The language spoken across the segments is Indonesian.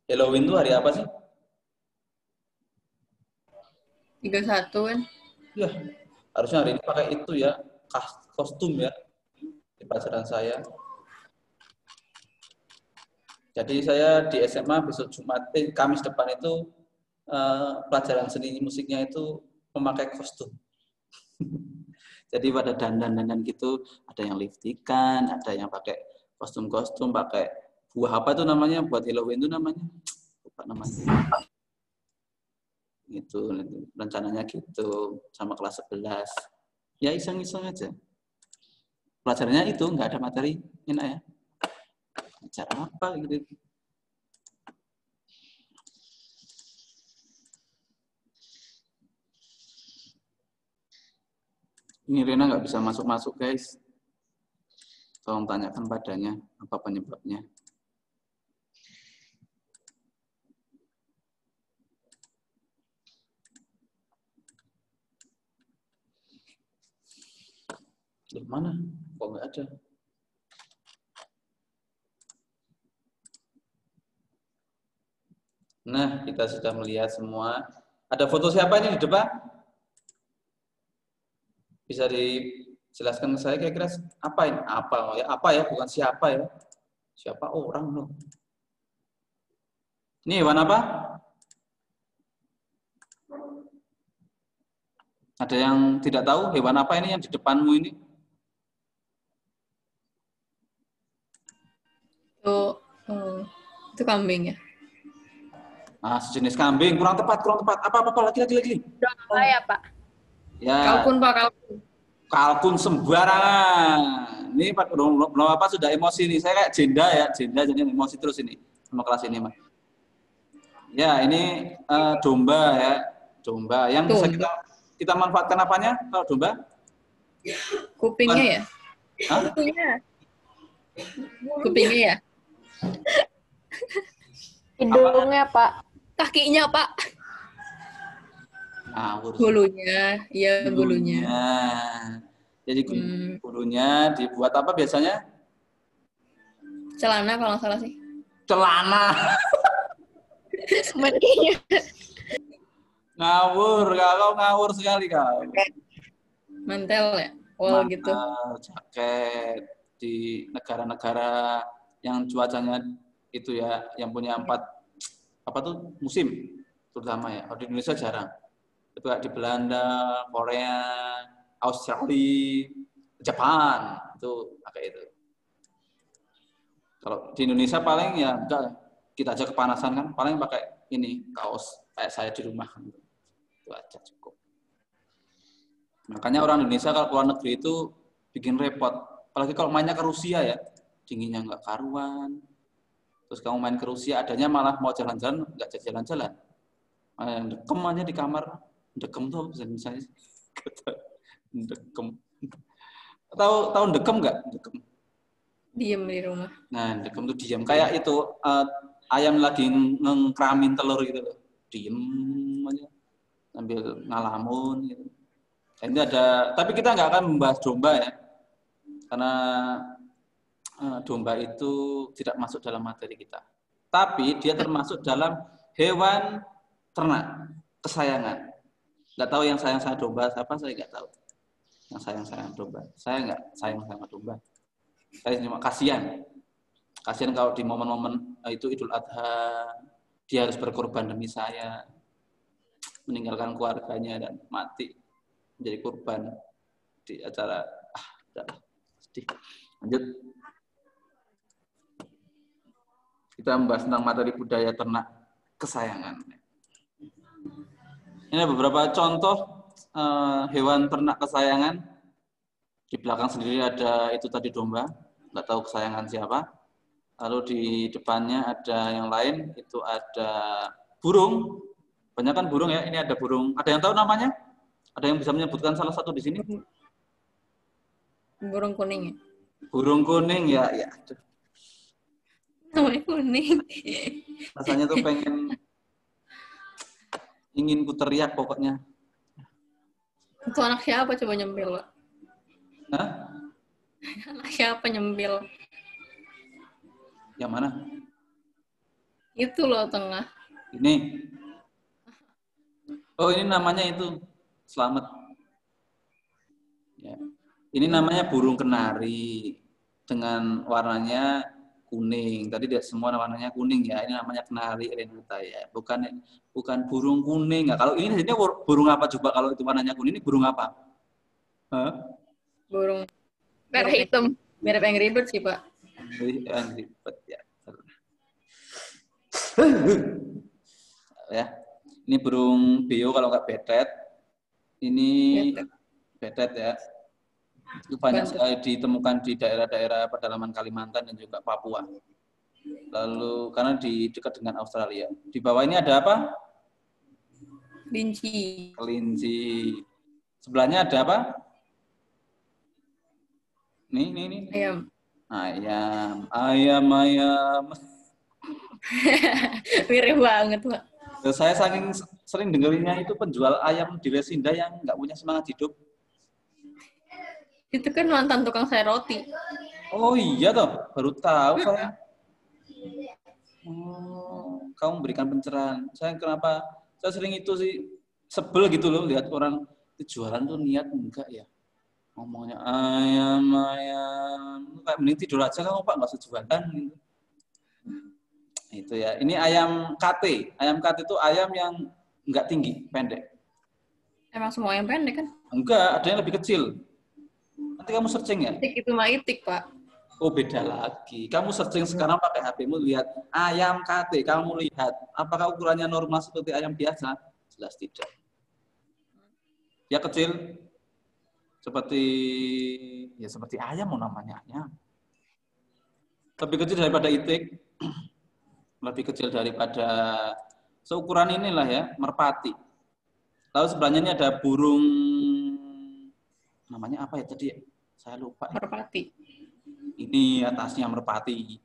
Halloween itu hari apa sih? 31 kan? Ya, harusnya hari ini pakai itu ya, kostum ya, di pelajaran saya. Jadi saya di SMA besok Jumat, Kamis depan itu pelajaran seni musiknya itu memakai kostum. Jadi pada dandan-dandan gitu, ada yang liftikan, ada yang pakai kostum-kostum, pakai buah apa itu namanya, buat Halloween itu namanya, lupa namanya. Gitu, rencananya gitu, sama kelas 11. Ya iseng-iseng aja. Pelajarannya itu, nggak ada materi, enak ya. Acara apa gitu. Ini Rena nggak bisa masuk-masuk guys. Tolong tanyakan padanya apa penyebabnya. Di mana? Kok nggak ada? Nah, kita sudah melihat semua. Ada foto siapa ini di depan? Bisa dijelaskan ke saya kira-kira apa ini? Apa ya? Bukan siapa ya? Siapa orang loh? Ini hewan apa? Ada yang tidak tahu hewan apa ini yang di depanmu ini? Itu kambing ya? Ah, sejenis kambing. Kurang tepat, kurang tepat. Apa lagi. Domba ya, Pak? Ya. Kalkun, Pak, kalkun. Kalkun sembarangan. Ini Pak belum apa sudah emosi nih. Saya kayak jenda ya, jenda jadi emosi terus ini sama kelas ini, Mas. Ya, ini domba ya, domba. Yang bisa kita manfaatkan apanya kalau domba? Kupingnya ya? Hah? Kupingnya ya? Hidungnya, Pak. Kakinya, Pak. Ngawur. Bulunya, iya bulunya. Jadi bulunya dibuat apa biasanya? Celana kalau nggak salah sih. Celana. Sebenarnya. Ngawur, kalau ngawur sekali kau. Mantel ya? Wall gitu. Jaket di negara-negara yang cuacanya itu ya, yang punya 4 apa tuh musim terutama ya. Kalau di Indonesia jarang. Itu kayak di Belanda, Korea, Australia, Jepang itu pakai itu. Kalau di Indonesia paling ya enggak, kita aja kepanasan kan, paling pakai ini kaos kayak saya di rumah kan. Itu aja cukup. Makanya orang Indonesia kalau keluar negeri itu bikin repot. Apalagi kalau mainnya ke Rusia ya, dinginnya nggak karuan. Terus kamu main ke Rusia, adanya malah mau jalan-jalan, nggak jadi jalan-jalan. Dekem aja di kamar. Dekem tuh misalnya. Dekem. Tahu dekem nggak? Dekem. Diem di rumah. Nah, dekem tuh diem. Kayak itu ayam lagi ngengkramin telur gitu loh. Diem aja. Sambil ngalamun gitu. Ini ada, tapi kita nggak akan membahas domba ya, karena domba itu tidak masuk dalam materi kita. Tapi dia termasuk dalam hewan ternak kesayangan. Nggak tahu yang sayang sama domba siapa, saya nggak tahu. Yang sayang domba, saya nggak sayang sama domba. Saya cuma kasihan. Kasihan kalau di momen-momen itu Idul Adha, dia harus berkorban demi saya, meninggalkan keluarganya dan mati menjadi korban di acara udahlah sedih. Lanjut, kita membahas tentang materi budaya ternak kesayangan. Ini beberapa contoh hewan ternak kesayangan. Di belakang sendiri ada itu tadi domba, nggak tahu kesayangan siapa. Lalu di depannya ada yang lain, itu ada burung. Banyak kan burung ya, ini ada burung. Ada yang tahu namanya? Ada yang bisa menyebutkan salah satu di sini? Burung kuning ya? Burung kuning ya. Namanya kuning. Rasanya tuh ingin ku teriak pokoknya. Itu anak siapa coba nyempil, Pak? Hah? Anak siapa nyempil? Yang mana? Itu loh tengah. Ini. Oh, ini namanya itu. Selamat. Ya. Ini namanya burung kenari dengan warnanya kuning. Tadi dia semua warnanya kuning ya. Ini namanya kenari Renata ya. Bukan burung kuning. Nah, kalau ini burung apa coba kalau itu warnanya kuning? Ini burung apa? Hah? Burung Merah hitam. mirip Angry Birds sih, Pak. Angry Bird ya. Ya. Ini burung beo kalau nggak betet. Ini betet ya. Itu banyak sekali ditemukan di daerah-daerah pedalaman Kalimantan dan juga Papua. Lalu karena di dekat dengan Australia. Di bawah ini ada apa? Kelinci. Kelinci. Sebelahnya ada apa? Nih. Ayam. Ayam. Mirip banget, Pak. Saya saking sering dengerinnya itu penjual ayam di Lesinda yang nggak punya semangat hidup. Itu kan mantan tukang sayur roti. Oh iya toh, baru tahu saya. Oh, kamu memberikan pencerahan. Saya sering itu sih sebel gitu loh lihat orang itu jualan tuh niat enggak ya. Ngomongnya ayam. Kayak mending tidur aja kamu Pak, nggak usah jualan gitu. Itu ya. Ini ayam KT. Ayam KT itu ayam yang enggak tinggi, pendek. Emang semua yang pendek kan? Enggak, ada yang lebih kecil. Nanti kamu searching ya. Itik itu mah itik, Pak. Oh beda lagi. Kamu searching sekarang pakai HP-mu lihat ayam KT. Kamu lihat apakah ukurannya normal seperti ayam biasa? Jelas tidak. Dia kecil seperti ayam mau namanya ayam. Lebih kecil daripada itik. Lebih kecil daripada seukuran inilah ya, merpati. Lalu sebelahnya ini ada burung namanya apa ya tadi ya? Saya lupa. Merpati. Ini atasnya merpati.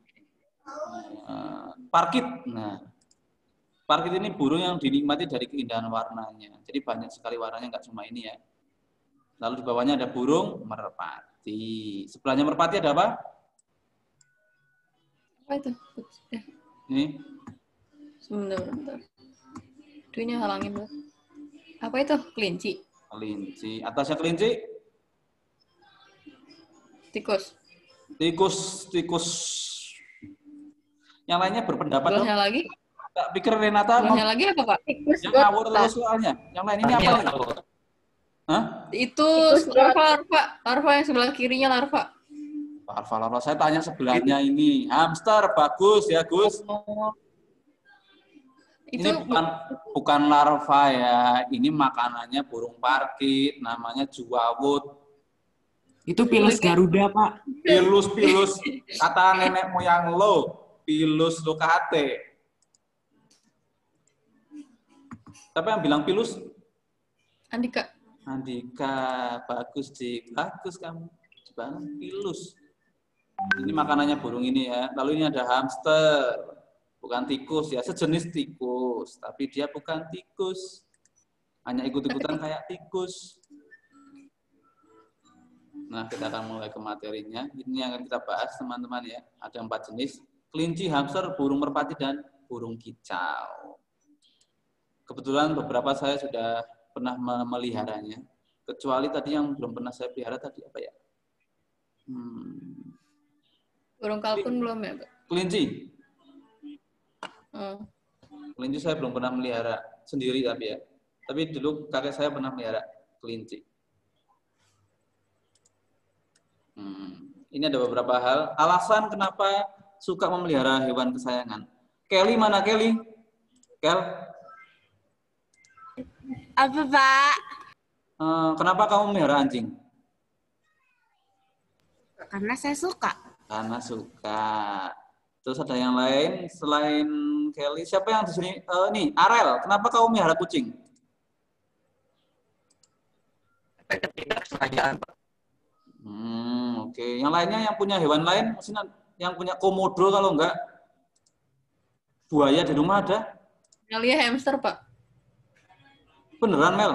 Parkit. Nah, parkit ini burung yang dinikmati dari keindahan warnanya. Jadi banyak sekali warnanya, nggak cuma ini ya. Lalu di bawahnya ada burung merpati. Sebelahnya merpati ada apa? Apa itu? Ini. Sebentar. Tuh ini halangin, Pak. Apa itu? Kelinci. Kelinci. Atasnya kelinci. Tikus. Tikus. Yang lainnya berpendapat. Sebelahnya lagi? Tak pikir Renata mau Sebelahnya lagi apa, Pak? Tikus yang ngawur terus soalnya. Yang lain ini apa? Hah? Itu larva yang sebelah kirinya larva. Larva. Saya tanya sebelahnya ini. Hamster, bagus ya Gus. Itu Ini bukan larva ya. Ini makanannya burung parkit. Namanya juawut. Itu pilus Garuda, Pak. Pilus. Kata nenek moyang lo. Pilus lo kate. Siapa yang bilang pilus? Andika. Bagus Dik. Bagus kamu. Banget pilus. Ini makanannya burung ini ya. Lalu ini ada hamster. Bukan tikus ya. Sejenis tikus. Tapi dia bukan tikus. Hanya ikut-ikutan kayak tikus. Nah, kita akan mulai ke materinya. Ini yang akan kita bahas, teman-teman ya. Ada 4 jenis. Kelinci, hamster, burung merpati, dan burung kicau. Kebetulan beberapa saya sudah pernah memeliharanya. Kecuali tadi yang belum pernah saya pelihara tadi apa ya? Burung kalkun belum ya, Pak? Kelinci. Oh. Kelinci saya belum pernah melihara sendiri tapi ya. Tapi dulu kakek saya pernah melihara kelinci. Ini ada beberapa hal. Alasan kenapa suka memelihara hewan kesayangan. Kelly mana Kelly? Kel? Apa, Pak? Kenapa kamu melihara anjing? Karena saya suka. Karena suka. Terus ada yang lain selain Kelly. Siapa yang di sini? Nih, Arel. Kenapa kamu melihara kucing? Oke. Yang lainnya yang punya hewan lain, maksudnya yang punya komodo kalau enggak buaya di rumah ada? Melia hamster, Pak. Beneran, Mel?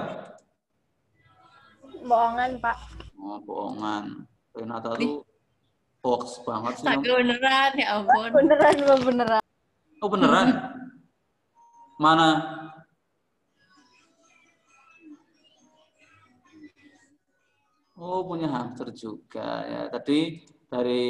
Bohongan, Pak. Oh, bohongan. Renata tuh hoax banget sih. Astaga, beneran, ya ampun. Beneran, Pak, beneran. Oh beneran? Mana? Oh punya hamster juga ya. Tadi dari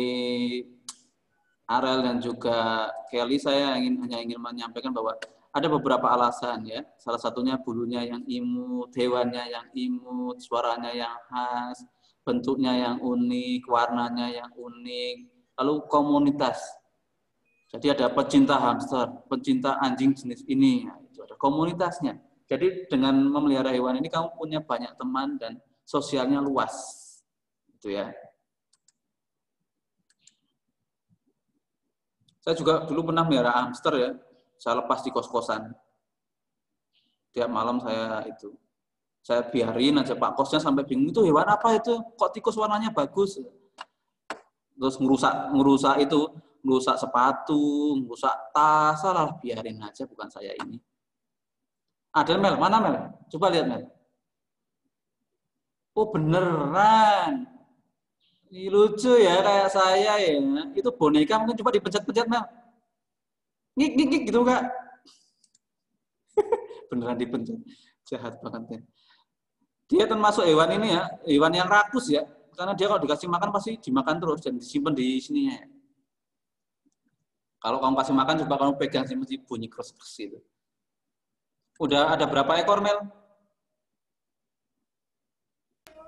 Arel dan juga Kelly saya hanya ingin menyampaikan bahwa ada beberapa alasan ya. Salah satunya bulunya yang imut, hewannya yang imut, suaranya yang khas, bentuknya yang unik, warnanya yang unik, lalu komunitas. Jadi ada pecinta hamster, pecinta anjing jenis ini, nah, itu ada komunitasnya. Jadi dengan memelihara hewan ini kamu punya banyak teman dan sosialnya luas, gitu ya. Saya juga dulu pernah melihara hamster ya, saya lepas di kos-kosan. Tiap malam saya biarin aja Pak Kosnya sampai bingung, itu hewan apa itu? Kok tikus warnanya bagus? Terus merusak sepatu, merusak tas, salah biarin aja, bukan saya ini. Ada Mel, mana Mel? Coba lihat Mel. Oh beneran. Ini lucu ya kayak saya ya. Itu boneka mungkin coba dipencet-pencet Mel. Ngik gitu Kak. Beneran dipencet. Jahat banget ya. Dia termasuk hewan ini ya, hewan yang rakus ya. Karena dia kalau dikasih makan pasti dimakan terus dan disimpan di sininya ya. Kalau kamu kasih makan, coba kamu pegang sih mesti bunyi keras-keras itu. Udah ada berapa ekor, Mel?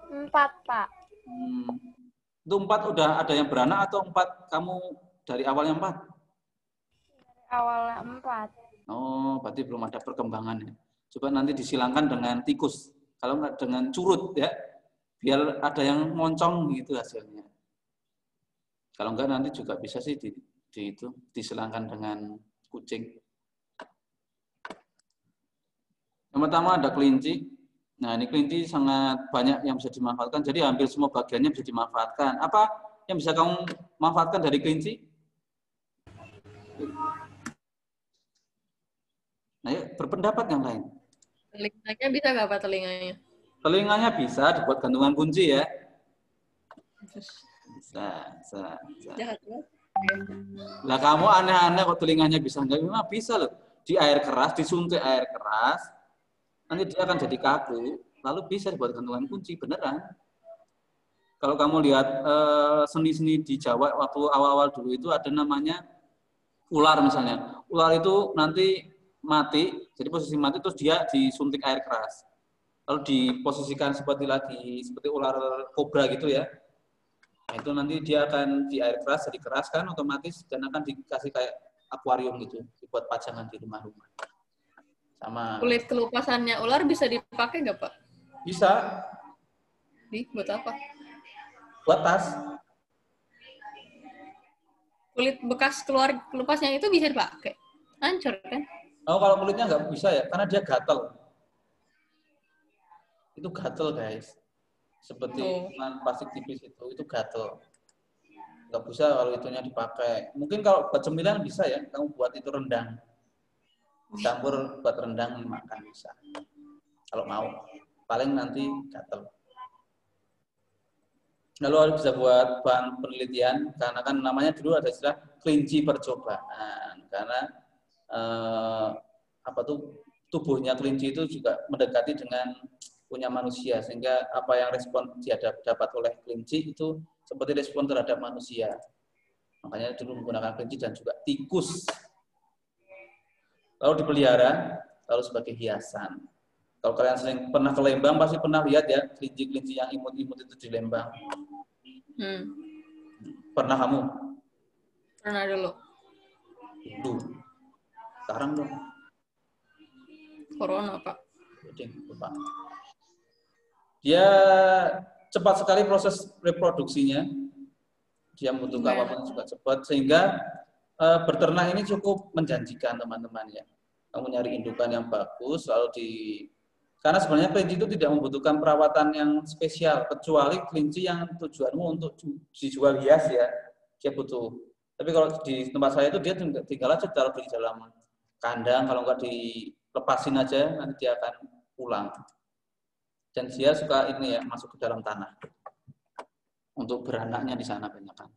4, Pak. Itu 4 udah ada yang beranak atau 4 kamu dari awalnya 4? Dari awalnya 4. Oh, berarti belum ada perkembangan ya. Coba nanti disilangkan dengan tikus. Kalau nggak dengan curut ya, biar ada yang moncong gitu hasilnya. Kalau enggak nanti juga bisa sih disilangkan dengan kucing. Yang pertama ada kelinci. Nah, ini kelinci sangat banyak yang bisa dimanfaatkan. Jadi hampir semua bagiannya bisa dimanfaatkan. Apa yang bisa kamu manfaatkan dari kelinci? Nah, yuk, berpendapat yang lain. Telinganya bisa nggak Pak telinganya? Telinganya bisa dibuat gantungan kunci ya. Bisa. Jahat banget. Lah kamu aneh-aneh kok telinganya bisa enggak? Memang bisa loh. Di air keras, disuntik air keras, nanti dia akan jadi kaku, lalu bisa dibuat gantungan kunci, beneran. Kalau kamu lihat seni-seni di Jawa waktu awal-awal dulu itu ada namanya ular misalnya. Ular itu nanti mati, jadi posisi mati terus dia disuntik air keras. Lalu diposisikan seperti ular kobra gitu ya. Nah, itu nanti dia akan di air keras, jadi keras kan otomatis dan akan dikasih kayak akuarium gitu, dibuat pajangan di rumah-rumah. Sama Kulit kelupasannya ular bisa dipakai nggak Pak? bisa Buat apa? buat tas. Kulit bekas keluar kelupasnya itu bisa dipakai. Hancur kan? Oh, kalau kulitnya nggak bisa ya, karena dia gatel. Itu gatel guys. Seperti plastik tipis itu gatel. Nggak bisa kalau itunya dipakai. Mungkin kalau buat cemilan bisa ya, kamu buat itu rendang. Campur buat rendang makan bisa. Kalau mau. Paling nanti gatel. Lalu bisa buat bahan penelitian, karena kan namanya dulu ada istilah kelinci percobaan. Karena tubuhnya kelinci itu juga mendekati dengan punya manusia, sehingga apa yang respon dia dapat oleh kelinci itu seperti respon terhadap manusia. Makanya dulu menggunakan kelinci dan juga tikus. Lalu dipelihara, lalu sebagai hiasan. Kalau kalian sering pernah ke Lembang, pasti pernah lihat ya, kelinci-kelinci yang imut-imut itu di Lembang. Pernah kamu? Pernah dulu. Sekarang dong. Corona Pak. Pak. Dia cepat sekali proses reproduksinya. Dia membutuhkan apapun juga cepat, sehingga berternak ini cukup menjanjikan teman-teman ya. Kamu nyari indukan yang bagus, karena sebenarnya kelinci itu tidak membutuhkan perawatan yang spesial, kecuali kelinci yang tujuanmu untuk dijual hias ya, dia butuh. Tapi kalau di tempat saya itu dia tinggal aja taruh di dalam kandang, kalau nggak dilepasin aja nanti dia akan pulang. Dan dia suka ini ya, masuk ke dalam tanah untuk beranaknya di sana banyak kan.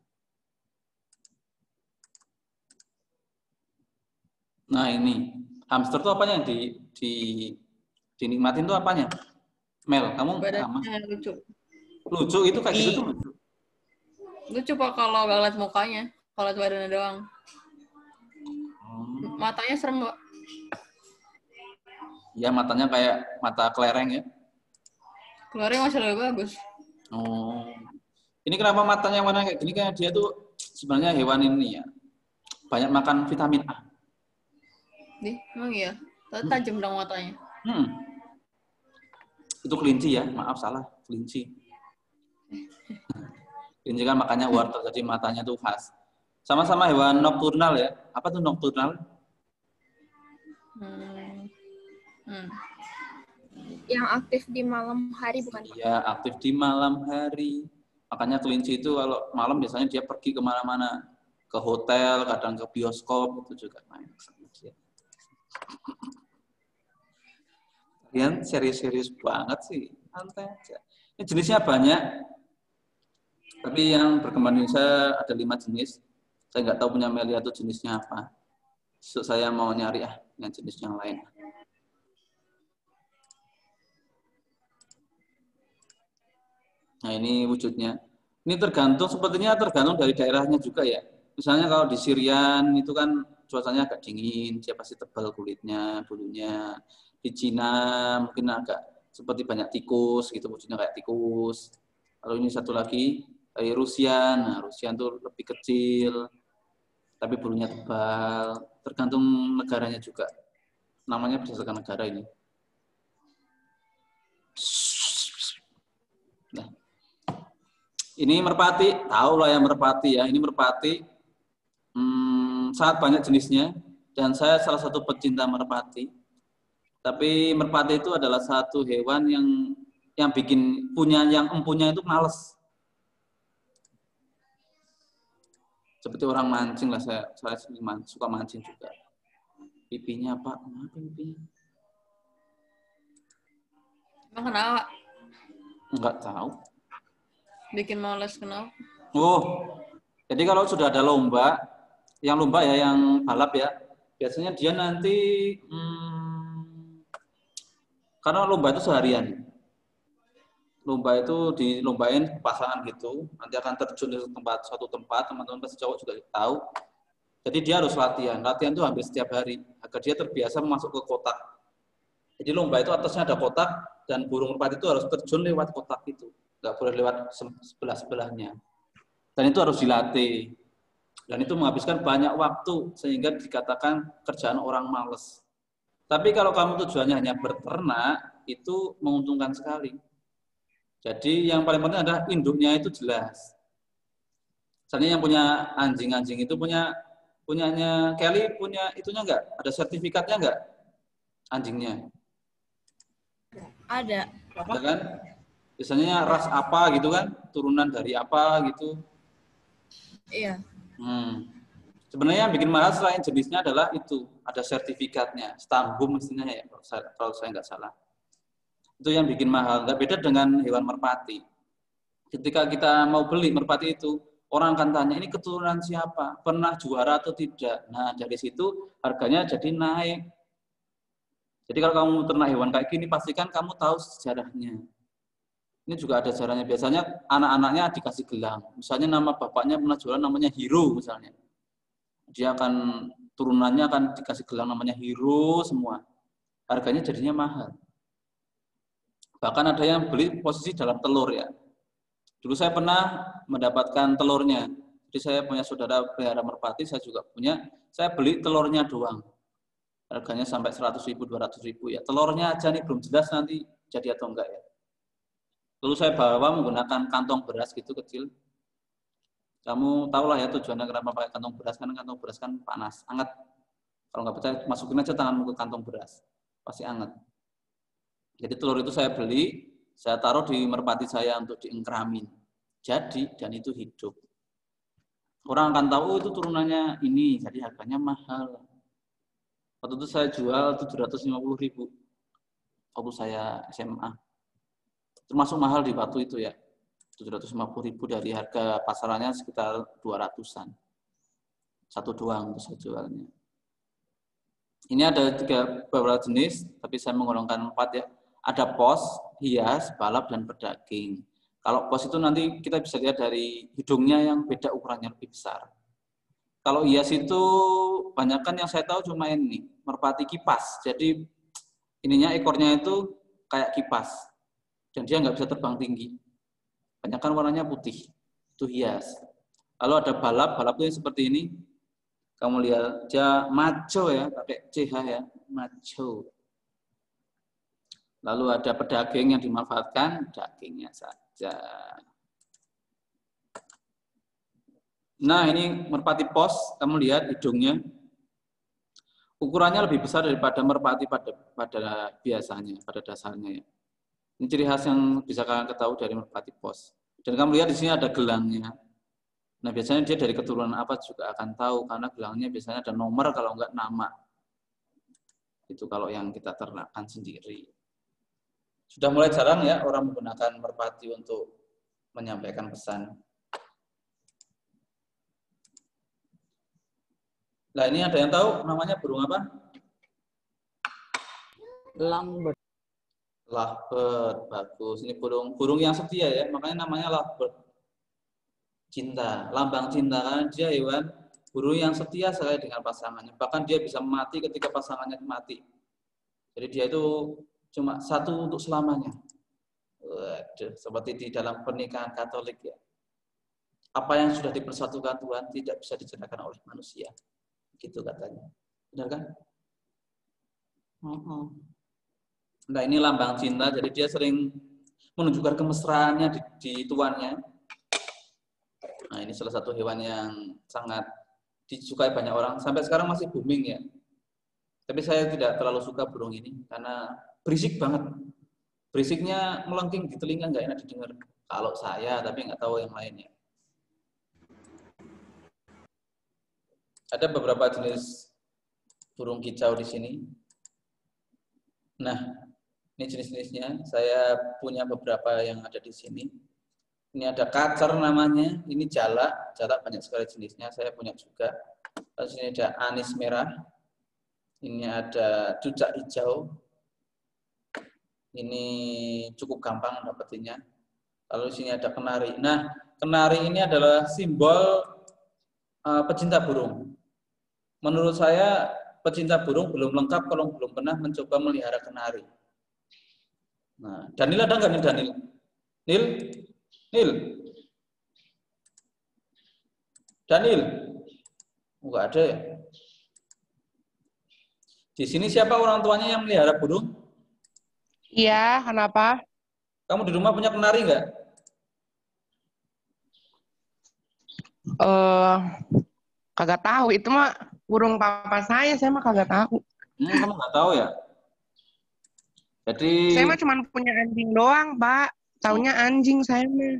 Nah ini, hamster tuh apanya yang dinikmatin tuh apanya? Mel, kamu sama? Badannya lucu. Lucu itu kayak gitu tuh lucu. Lucu Pak kalau nggak lihat mukanya. Kalau lihat badannya doang. Matanya serem, Pak. Ya matanya kayak mata kelereng ya. Keluarnya masih lebih bagus. Oh. Ini kenapa matanya warna kayak gini? Kayak dia tuh sebenarnya hewan ini ya. Banyak makan vitamin A. Emang iya? Tajam dong matanya. Itu kelinci ya, maaf salah, kelinci. Kelinci kan makanya wortel, jadi matanya tuh khas. Sama-sama hewan nokturnal ya. Apa tuh nokturnal? Yang aktif di malam hari bukan? Iya, aktif di malam hari. Makanya kelinci itu kalau malam biasanya dia pergi kemana-mana. Ke hotel, kadang ke bioskop, itu juga main sama dia. Kalian serius-serius banget sih. Santai aja. Ini jenisnya banyak. Tapi yang berkembang di Indonesia ada 5 jenis. Saya nggak tahu punya Melia itu jenisnya apa. So, saya mau nyari yang jenis yang lain. Nah ini wujudnya. Ini sepertinya tergantung dari daerahnya juga ya. Misalnya kalau di Sirian itu kan cuacanya agak dingin, dia pasti tebal kulitnya, bulunya. Di Cina mungkin agak seperti banyak tikus gitu, wujudnya kayak tikus. Lalu ini satu lagi dari Rusia, nah Rusia itu lebih kecil, tapi bulunya tebal. Tergantung negaranya juga. Namanya berdasarkan negara ini. Nah. Ini merpati, tahu lah ya merpati ya. Ini merpati, sangat banyak jenisnya. Dan saya salah satu pecinta merpati. Tapi merpati itu adalah satu hewan yang bikin yang empunya itu males. Seperti orang mancing lah, saya suka mancing juga. Pipinya Pak, kenapa pipinya? Emang kenapa? Enggak tahu. Bikin males kenapa? Oh, jadi kalau sudah ada lomba ya yang balap ya, biasanya dia nanti karena lomba itu seharian. Lomba itu dilombain pasangan gitu, nanti akan terjun di suatu tempat, teman-teman pasti cowok juga tahu. Jadi dia harus latihan itu hampir setiap hari, agar dia terbiasa masuk ke kotak. Jadi lomba itu atasnya ada kotak, dan burung merpati itu harus terjun lewat kotak itu, nggak boleh lewat sebelah-sebelahnya. Dan itu harus dilatih. Dan itu menghabiskan banyak waktu, sehingga dikatakan kerjaan orang malas. Tapi kalau kamu tujuannya hanya berternak, itu menguntungkan sekali. Jadi yang paling penting adalah induknya itu jelas. Misalnya yang punya anjing itu punyanya Kelly punya itunya enggak? Ada sertifikatnya enggak? Anjingnya? Ada. Ada kan? Biasanya ras apa gitu kan? Turunan dari apa gitu? Iya. Sebenarnya yang bikin mahal selain jenisnya adalah itu, ada sertifikatnya, stambum mestinya ya, kalau saya nggak salah. Itu yang bikin mahal, nggak beda dengan hewan merpati. Ketika kita mau beli merpati itu, orang akan tanya, ini keturunan siapa? Pernah juara atau tidak? Nah, dari situ harganya jadi naik. Jadi kalau kamu ternak hewan kayak gini, pastikan kamu tahu sejarahnya. Ini juga ada sejarahnya. Biasanya anak-anaknya dikasih gelang. Misalnya nama bapaknya pernah jualan namanya Hero misalnya. Dia akan turunannya akan dikasih gelang namanya Hero semua. Harganya jadinya mahal. Bahkan ada yang beli posisi dalam telur ya. Dulu saya pernah mendapatkan telurnya. Jadi saya punya saudara pelihara merpati, saya juga punya. Saya beli telurnya doang. Harganya sampai 100.000, 200.000 ya. Telurnya aja nih belum jelas nanti jadi atau enggak ya. Lalu saya bawa menggunakan kantong beras gitu kecil. Kamu tahulah ya tujuannya kenapa pakai kantong beras, karena kantong beras kan panas, hangat. Kalau nggak percaya, masukin aja tanganmu ke kantong beras, pasti hangat. Jadi telur itu saya beli, saya taruh di merpati saya untuk diengkramin. Jadi, dan itu hidup. Orang akan tahu, oh, itu turunannya ini, jadi harganya mahal. Waktu itu saya jual 750.000 waktu saya SMA. Termasuk mahal di waktu itu ya. 750.000 dari harga pasarannya sekitar 200-an. Satu doang untuk saya jualnya. Ini ada beberapa jenis, tapi saya menggolongkan 4 ya. Ada pos, hias, balap, dan berdaging. Kalau pos itu nanti kita bisa lihat dari hidungnya yang beda ukurannya lebih besar. Kalau hias itu banyakkan yang saya tahu cuma ini, merpati kipas. Jadi ininya ekornya itu kayak kipas. Dan dia nggak bisa terbang tinggi. Banyakkan warnanya putih. Itu hias. Lalu ada balap, balap itu seperti ini. Kamu lihat dia maco ya, pakai CH ya, maco. Lalu ada pedaging yang dimanfaatkan, dagingnya saja. Nah, ini merpati pos, kamu lihat hidungnya. Ukurannya lebih besar daripada merpati pada biasanya, pada dasarnya ya. Ini ciri khas yang bisa kalian ketahui dari merpati pos. Dan kamu lihat di sini ada gelangnya. Nah, biasanya dia dari keturunan apa juga akan tahu, karena gelangnya biasanya ada nomor kalau enggak nama. Itu kalau yang kita ternakkan sendiri. Sudah mulai jarang ya orang menggunakan merpati untuk menyampaikan pesan. Nah, ini ada yang tahu namanya burung apa? Lovebird. Lovebird, bagus. Ini burung yang setia ya, makanya namanya lovebird. Cinta, lambang cinta, karena dia hewan burung yang setia sekali dengan pasangannya. Bahkan dia bisa mati ketika pasangannya mati. Jadi dia itu cuma satu untuk selamanya. Waduh, seperti di dalam pernikahan Katolik ya. Apa yang sudah dipersatukan Tuhan tidak bisa diceraikan oleh manusia. Gitu katanya. Benar kan? Nah, ini lambang cinta, jadi dia sering menunjukkan kemesraannya di tuannya. Nah, ini salah satu hewan yang sangat disukai banyak orang. Sampai sekarang masih booming ya. Tapi saya tidak terlalu suka burung ini karena berisik banget. Berisiknya melengking di telinga, nggak enak didengar. Kalau saya, tapi nggak tahu yang lainnya. Ada beberapa jenis burung kicau di sini. Nah, ini jenis-jenisnya. Saya punya beberapa yang ada di sini. Ini ada kacer namanya, ini jalak banyak sekali jenisnya, saya punya juga. Terus ini ada anis merah, ini ada cucak hijau, ini cukup gampang dapetinnya. Lalu di sini ada kenari. Nah, kenari ini adalah simbol pecinta burung. Menurut saya, pecinta burung belum lengkap kalau belum pernah mencoba melihara kenari. Nah, Daniel ada nggak nih Daniel? Nil, Daniel, nggak ada ya? Di sini siapa orang tuanya yang melihara burung? Iya, kenapa? Kamu di rumah punya kenari nggak? Kagak tahu. Itu mah burung papa saya mah kagak tahu. Kamu nggak tahu ya? Jadi Saya mah cuma punya anjing doang, Pak. Taunya anjing saya mah.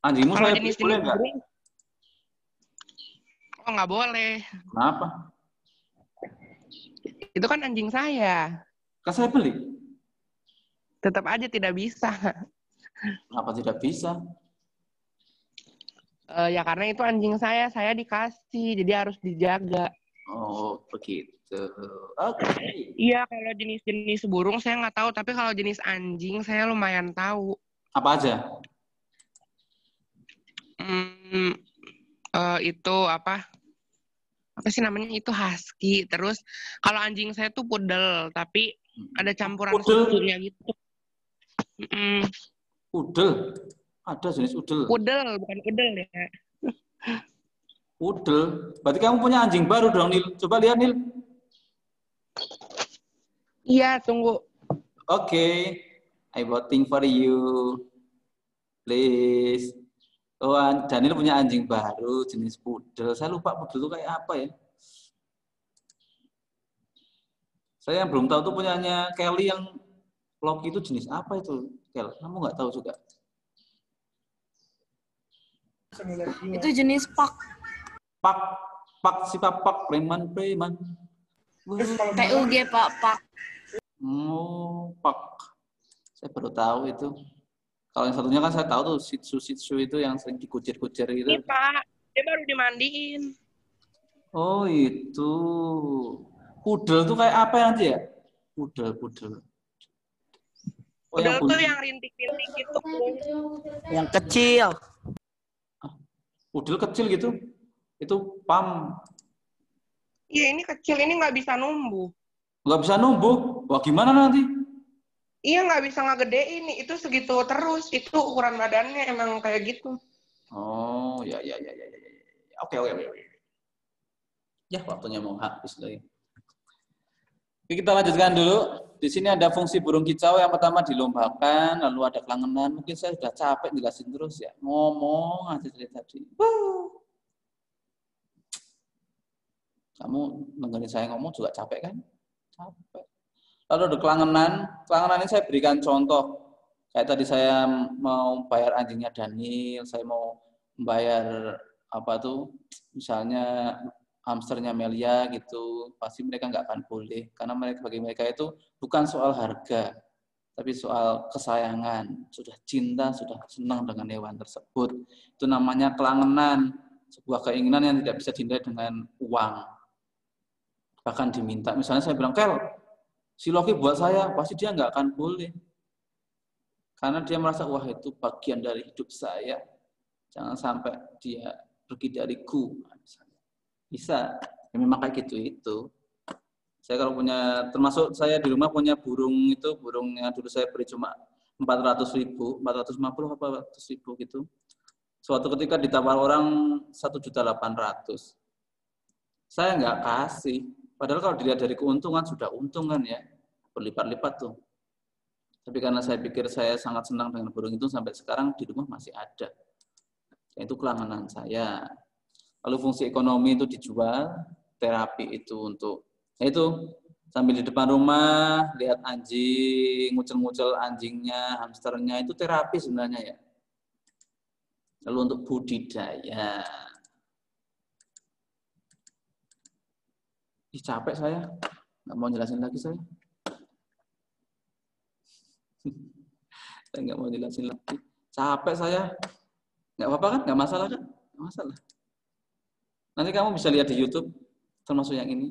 anjingmu Kalau saya jenis-jenis boleh nggak? burung, oh nggak boleh. Kenapa? Itu kan anjing saya. Kan saya beli. Tetap aja tidak bisa. Kenapa tidak bisa? Ya karena itu anjing saya dikasih, jadi harus dijaga. Oh, begitu. Oke. Iya, kalau jenis-jenis burung saya nggak tahu, tapi kalau jenis anjing saya lumayan tahu. Apa aja? Itu apa sih namanya, itu husky. Terus kalau anjing saya tuh poodle, tapi ada campuran susunya gitu. Udel. Ada jenis udel. Poodle, bukan udel ya. Udel. Berarti kamu punya anjing baru dong, Nil. Coba lihat, Nil. Iya, tunggu. Oke. I voting for you. Please. Oh, Daniel punya anjing baru jenis pudel. Saya lupa pudel itu kayak apa ya. Saya yang belum tahu tuh punyanya Kelly yang Loki itu jenis apa itu, Kel? Kamu nggak tahu juga? Itu jenis pak. Pak si pak preman. PUG pak. Oh, pak. Saya baru tahu itu. Kalau yang satunya kan saya tahu tuh Shih Tzu itu yang sering dikucir-kucir gitu. Ini Pak, dia baru dimandiin. Oh itu. Pudel tuh kayak apa nanti ya? Pudel. Oh, Pudel yang tuh yang rintik-rintik gitu. Yang kecil. pudel kecil gitu. Itu pam. Iya, ini kecil, ini nggak bisa numbuh. Nggak bisa numbuh. Wah, gimana nanti? Iya, nggak bisa ngegedein. Itu segitu terus. Itu ukuran badannya emang kayak gitu. Oh, ya. Oke. Ya, waktunya mau habis lagi. Oke, kita lanjutkan dulu. Di sini ada fungsi burung kicau. Yang pertama dilombakan, lalu ada kelangenan. Mungkin saya sudah capek jelasin terus ya. Ngomong aja dari tadi. Kamu dengerin saya ngomong juga capek kan? Capek. Lalu ada kelangenan. Kelangenan ini saya berikan contoh. Kayak tadi saya mau bayar anjingnya Daniel, saya mau membayar misalnya hamsternya Melia gitu, pasti mereka nggak akan boleh. Karena bagi mereka itu bukan soal harga, tapi soal kesayangan. Sudah cinta, sudah senang dengan hewan tersebut. Itu namanya kelangenan. Sebuah keinginan yang tidak bisa dihindari dengan uang. Bahkan diminta. Misalnya saya bilang, Kel, si Loki buat saya, pasti dia nggak akan boleh. Karena dia merasa, wah itu bagian dari hidup saya. Jangan sampai dia pergi dariku. Bisa. Ya, memang kayak gitu itu. Saya kalau punya, termasuk saya di rumah punya burung yang dulu saya beri cuma 450 apa 400.000 gitu. Suatu ketika ditawar orang 1.800.000. Saya nggak kasih. Padahal kalau dilihat dari keuntungan, sudah untung kan ya. Berlipat-lipat tuh. Tapi karena saya pikir saya sangat senang dengan burung itu, sampai sekarang di rumah masih ada. Itu kelangenan saya. Lalu fungsi ekonomi itu dijual, terapi itu untuk, itu sambil di depan rumah, lihat anjing, ngucel-ngucel anjingnya, hamsternya, itu terapi sebenarnya ya. Lalu untuk budidaya. Capek saya, nggak mau jelasin lagi saya. Saya nggak mau jelasin lagi. Capek saya. Nggak apa-apa kan? Nggak masalah kan? Nggak masalah. Nanti kamu bisa lihat di YouTube, termasuk yang ini.